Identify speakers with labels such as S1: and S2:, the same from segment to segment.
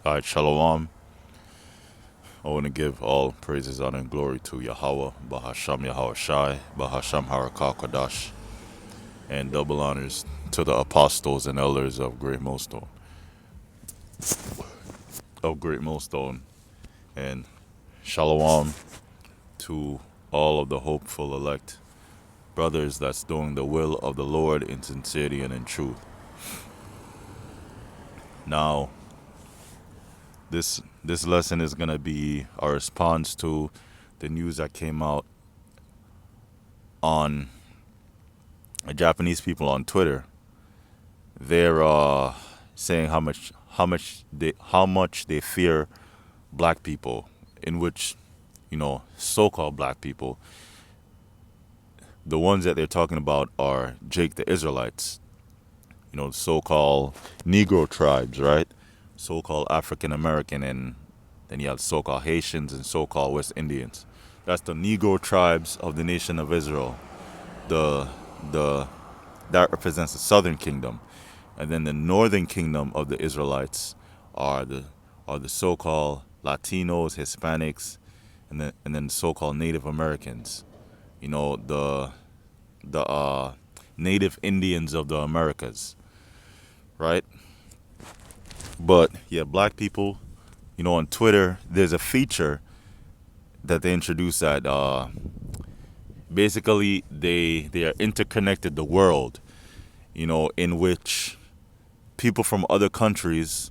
S1: All right, Shalom. I want to give all praises, honor, and glory to Yahweh, Bahasham Yahweh Shai, Bahasham Harakah Kodash, and double honors to the apostles and elders of Great Millstone, and Shalom to all of the hopeful elect brothers that's doing the will of the Lord in sincerity and in truth. Now, this lesson is gonna be our response to the news that came out on Japanese people on Twitter. They're saying how much they fear black people, in which so-called black people. The ones that they're talking about are Jake the Israelites, so-called Negro tribes, right? So-called African American, and then you have so-called Haitians and so-called West Indians. That's the Negro tribes of the nation of Israel. The the that represents the southern kingdom, and then the northern kingdom of the Israelites are the so-called Latinos, Hispanics, and then so-called Native Americans. The Native Indians of the Americas, right? But yeah, black people, on Twitter, there's a feature that they introduced that basically they are interconnected the world, in which people from other countries,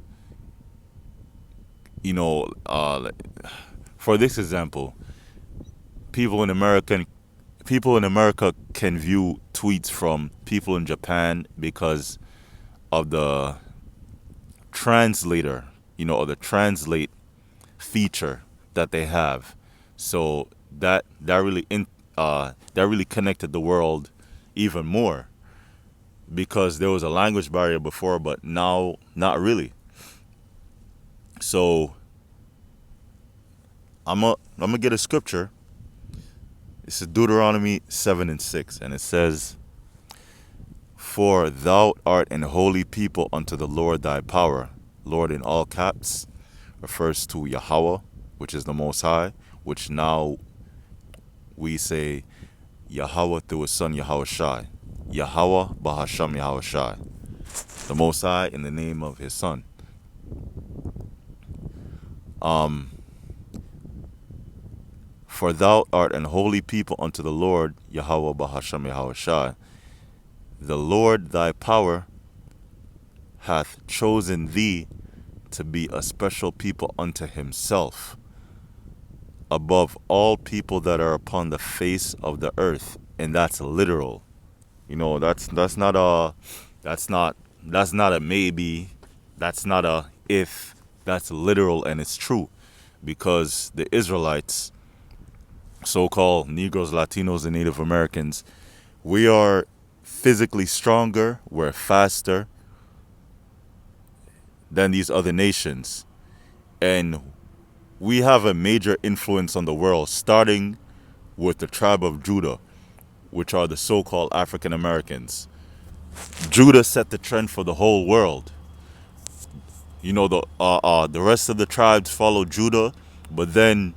S1: you know, uh, for this example, people in America people in America can view tweets from people in Japan because of the translator, or the translate feature that they have. So that really connected the world even more, because there was a language barrier before, but now not really. So I'm gonna get a scripture. It's Deuteronomy 7:6, and it says, "For thou art an holy people unto the Lord thy power." Lord in all caps refers to Yahweh, which is the Most High, which now we say Yahweh through his son Yahweh Shai. Yahweh Bahasham Yahweh Shai. The Most High in the name of his son. For thou art an holy people unto the Lord Yahweh Bahasham Yahweh Shai. The Lord thy power hath chosen thee to be a special people unto himself, above all people that are upon the face of the earth. And that's literal. That's not a maybe. That's not a if. That's literal, and it's true, because the Israelites, so-called Negroes, Latinos, and Native Americans, we are physically stronger, we're faster than these other nations, and we have a major influence on the world, starting with the tribe of Judah, which are the so-called African Americans. Judah set the trend for the whole world. The rest of the tribes followed Judah, but then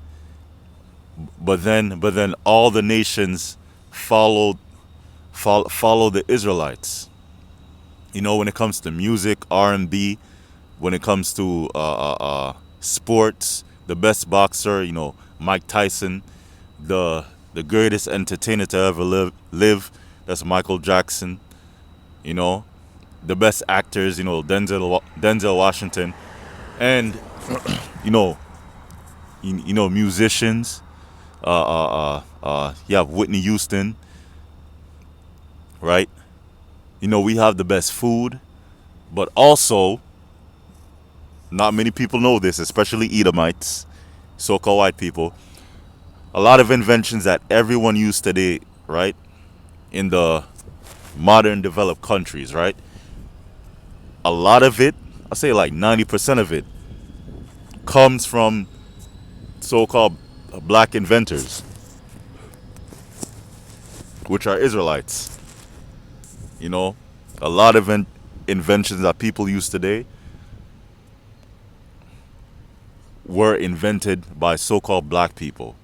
S1: all the nations follow the Israelites. When it comes to music, R&B, when it comes to sports, the best boxer, Mike Tyson, the greatest entertainer to ever live, that's Michael Jackson. You know, the best actors, Denzel Washington, and you know, musicians. You have Whitney Houston, right? We have the best food, but also, not many people know this, especially Edomites, so-called white people. A lot of inventions that everyone used today, right, in the modern developed countries, right? A lot of it, I say like 90% of it, comes from so-called black inventors, which are Israelites. A lot of inventions that people use today, were invented by so-called black people,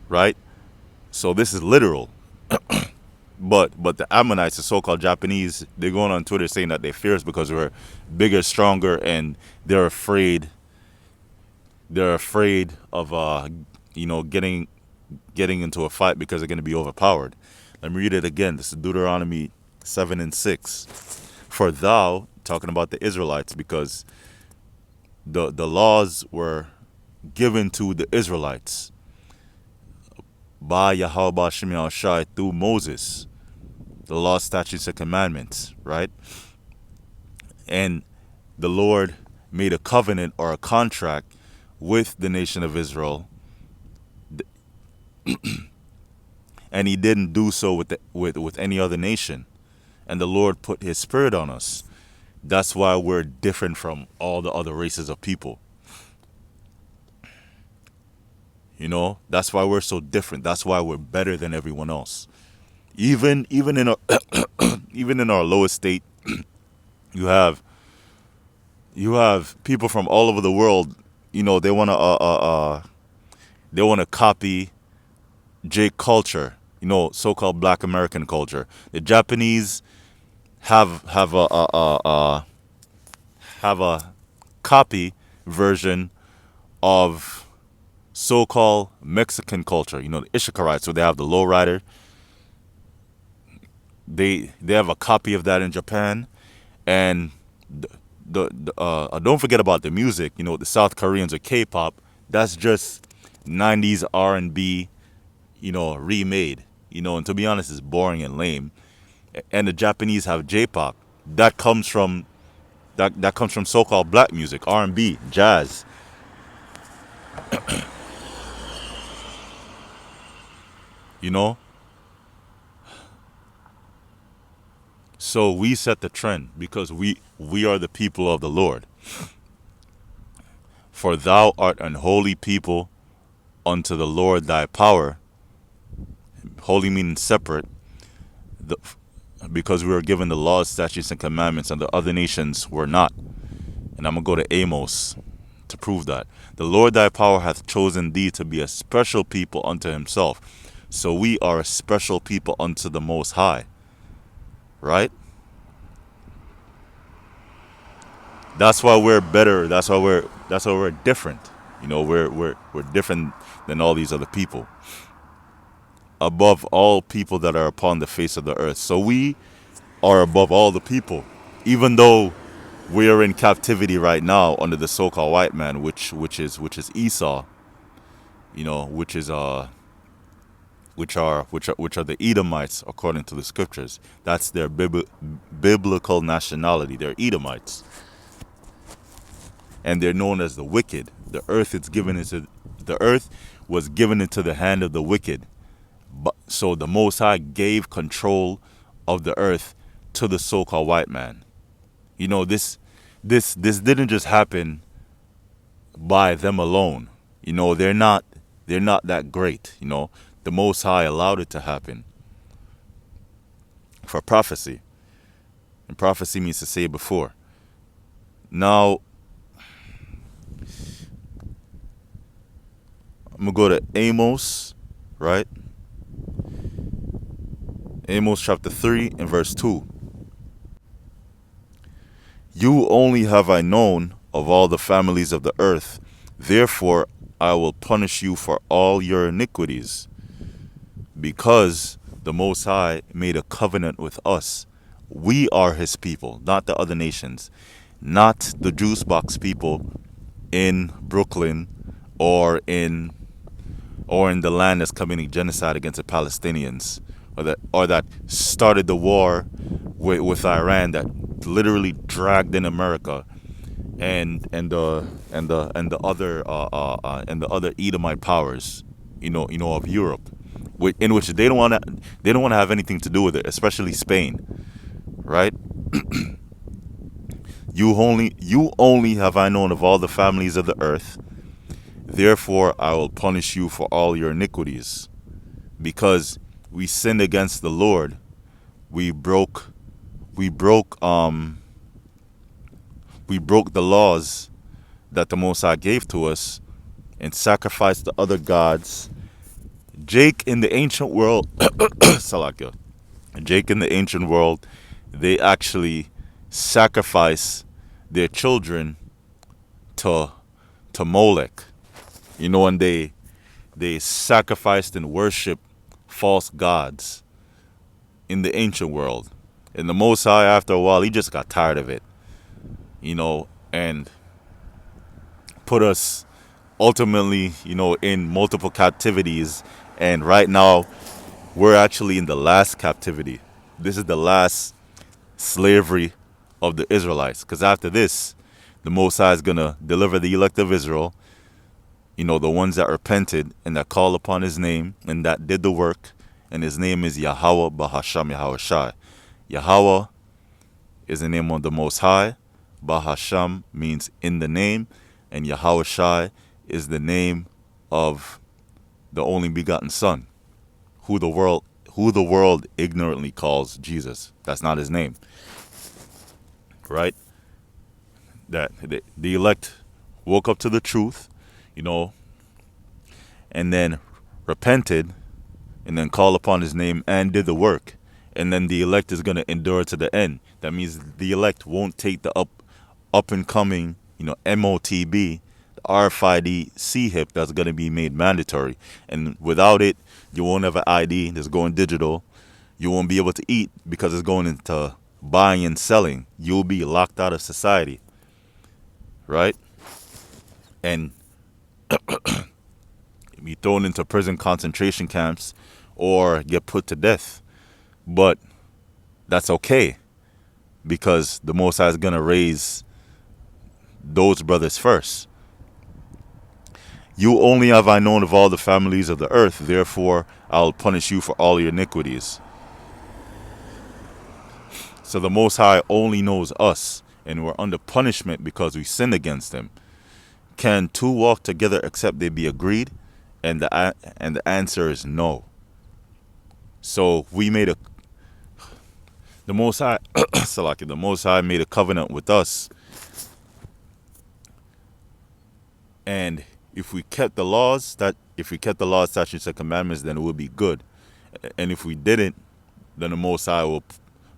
S1: right? So this is literal. But the Ammonites, the so-called Japanese, they're going on Twitter saying that they're fierce because we're bigger, stronger, and they're afraid. They're afraid of getting into a fight because they're going to be overpowered. Let me read it again. This is Deuteronomy 7:6. For thou, talking about the Israelites, because the laws were given to the Israelites by Yahweh Shem Shai through Moses, the law, statutes, and commandments, right? And the Lord made a covenant or a contract with the nation of Israel, and He didn't do so with any other nation. And the Lord put His Spirit on us. That's why we're different from all the other races of people. That's why we're so different. That's why we're better than everyone else. Even in our even in our lowest state, you have people from all over the world. They want to copy J culture. So-called Black American culture. The Japanese have a copy version of so-called Mexican culture. The Ishikarites, so they have the lowrider. They have a copy of that in Japan, and don't forget about the music. The South Koreans are K-pop. That's just 90s R&B, remade. And to be honest, it's boring and lame. And the Japanese have J-pop. That comes from so-called black music, R&B, jazz. You know, so we set the trend because we are the people of the Lord. For thou art an holy people unto the Lord thy power. Holy meaning separate, the, because we were given the laws, statutes, and commandments, and the other nations were not. And I'm going to go to Amos to prove that. The Lord thy power hath chosen thee to be a special people unto himself. So we are a special people unto the Most High. Right? That's why we're better. That's why we're different. We're different than all these other people. Above all people that are upon the face of the earth. So we are above all the people. Even though we are in captivity right now under the so-called white man, which is Esau, which are the Edomites according to the scriptures. That's their biblical nationality. They're Edomites, and they're known as the wicked. The earth was given into the hand of the wicked. But so the Most High gave control of the earth to the so-called white man. This didn't just happen by them alone. They're not that great. The Most High allowed it to happen for prophecy, and prophecy means to say before. Now I'm gonna go to Amos, right? Amos chapter 3 and verse 2. You only have I known of all the families of the earth. Therefore I will punish you for all your iniquities. Because the Most High made a covenant with us. We are his people, not the other nations. Not the juice box people in Brooklyn or in the land that's committing genocide against the Palestinians, or that started the war with Iran, that literally dragged in America, and the other Edomite powers, of Europe, in which they don't want to have anything to do with it, especially Spain, right? You only have I known of all the families of the earth. Therefore I will punish you for all your iniquities, because we sinned against the Lord. We broke we broke the laws that the Most High gave to us and sacrificed the other gods. Jake in the ancient world, Salakia, Jake in the ancient world, they actually sacrifice their children to Molech. You know, and they sacrificed and worshiped false gods in the ancient world. And the Most High, after a while, he just got tired of it, you know, and put us ultimately, you know, in multiple captivities. And right now, we're actually in the last captivity. This is the last slavery of the Israelites. Because after this, the Most High is going to deliver the elect of Israel, you know, the ones that repented and that called upon his name and that did the work. And his name is Yahweh Bahasham Yahweh Shai. Yahweh is the name of the Most High. Bahasham means in the name. And Yahweh Shai is the name of the only begotten Son, who the world ignorantly calls Jesus. That's not his name. Right? That the elect woke up to the truth, you know, and then repented and then called upon his name and did the work. And then the elect is going to endure to the end. That means the elect won't take the up and coming, you know, MOTB, the RFID C-HIP that's going to be made mandatory. And without it, you won't have an ID that's going digital. You won't be able to eat because it's going into buying and selling. You'll be locked out of society, right? And be thrown into prison concentration camps or get put to death. But that's okay because the Most High is going to raise those brothers first. You only have I known of all the families of the earth, therefore I'll punish you for all your iniquities. So the Most High only knows us, and we're under punishment because we sinned against him. Can two walk together except they be agreed? And the answer is no. So we made the Most High, Salaki, the Most High made a covenant with us. And if we kept the laws, statutes, and commandments, then it would be good. And if we didn't, then the Most High will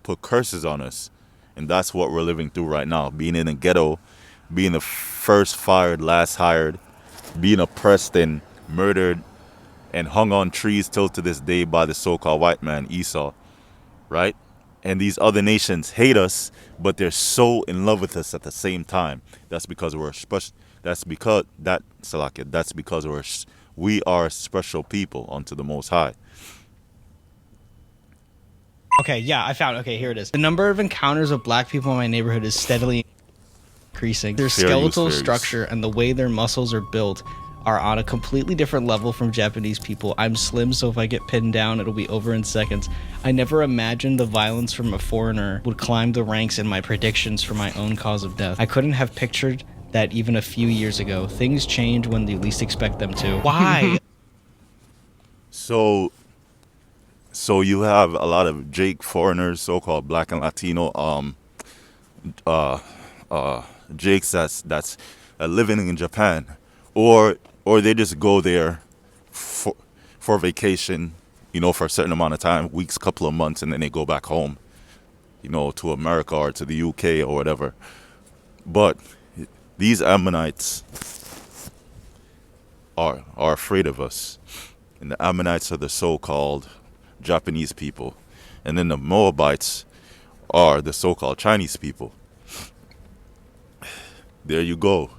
S1: put curses on us. And that's what we're living through right now. Being in a ghetto, being the first fired, last hired, being oppressed and murdered and hung on trees till to this day by the so-called white man, Esau, right? And these other nations hate us, but they're so in love with us at the same time. That's because we're special. That's because we are special people unto the Most High.
S2: Okay, yeah, I found. Okay, here it is. The number of encounters of black people in my neighborhood is steadily increasing. Their skeletal structure and the way their muscles are built are on a completely different level from Japanese people. I'm slim, so if I get pinned down, it'll be over in seconds. I never imagined the violence from a foreigner would climb the ranks in my predictions for my own cause of death. I couldn't have pictured that even a few years ago. Things change when you least expect them to. Why?
S1: So you have a lot of Jake foreigners, so-called black and Latino, Jakes that's living in Japan, or they just go there for vacation, you know, for a certain amount of time, weeks, couple of months, and then they go back home, you know, to America or to the UK or whatever. But these Ammonites are afraid of us, and the Ammonites are the so-called Japanese people, and then the Moabites are the so-called Chinese people. There you go.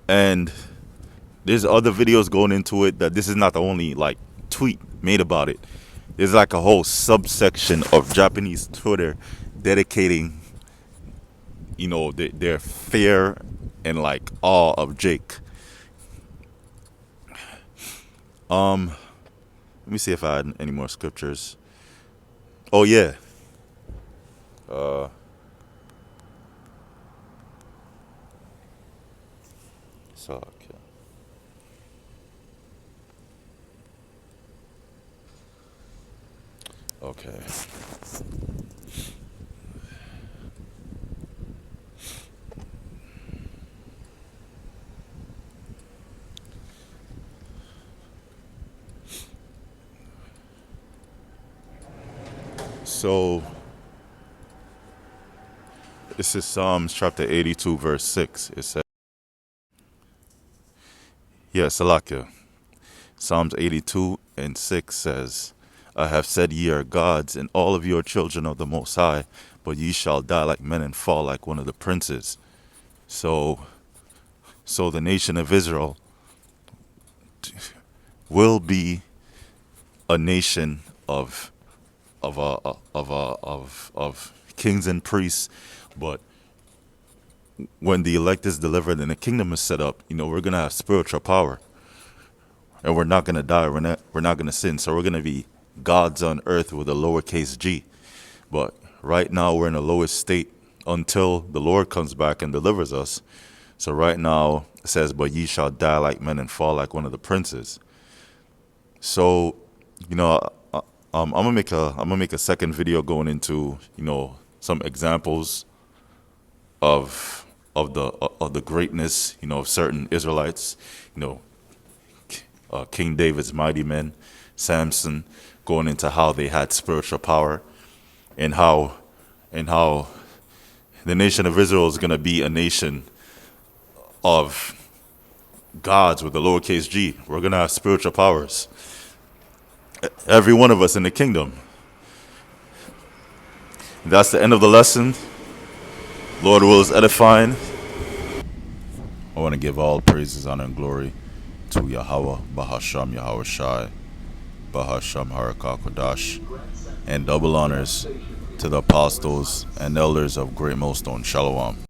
S1: And there's other videos going into it that this is not the only like tweet made about it. There's like a whole subsection of Japanese Twitter dedicating, you know, their fear and like awe of Jake. Let me see if I had any more scriptures. Oh yeah. Okay. So this is Psalms chapter 82, verse 6. It says, yeah, Salakia. Psalms 82 and 6 says, I have said ye are gods, and all of you are children of the Most High, but ye shall die like men and fall like one of the princes. So, so the nation of Israel will be a nation of kings and priests, but when the elect is delivered and the kingdom is set up, we're gonna have spiritual power, and we're not gonna die. We're not gonna sin. So we're gonna be gods on earth with a lowercase g. But right now we're in the lowest state until the Lord comes back and delivers us. So right now it says, "But ye shall die like men and fall like one of the princes." So, you know, I'm gonna make a second video going into some examples of the greatness of certain Israelites. You know, King David's mighty men, Samson, going into how they had spiritual power, and how the nation of Israel is gonna be a nation of gods with a lowercase g. We're gonna have spiritual powers. Every one of us in the kingdom. That's the end of the lesson. Lord will is edifying. I want to give all praises, honor, and glory to Yahweh, Bahasham Yahweh Shai, Bahasham Harakakodash, and double honors to the apostles and elders of Great Millstone. Shalom.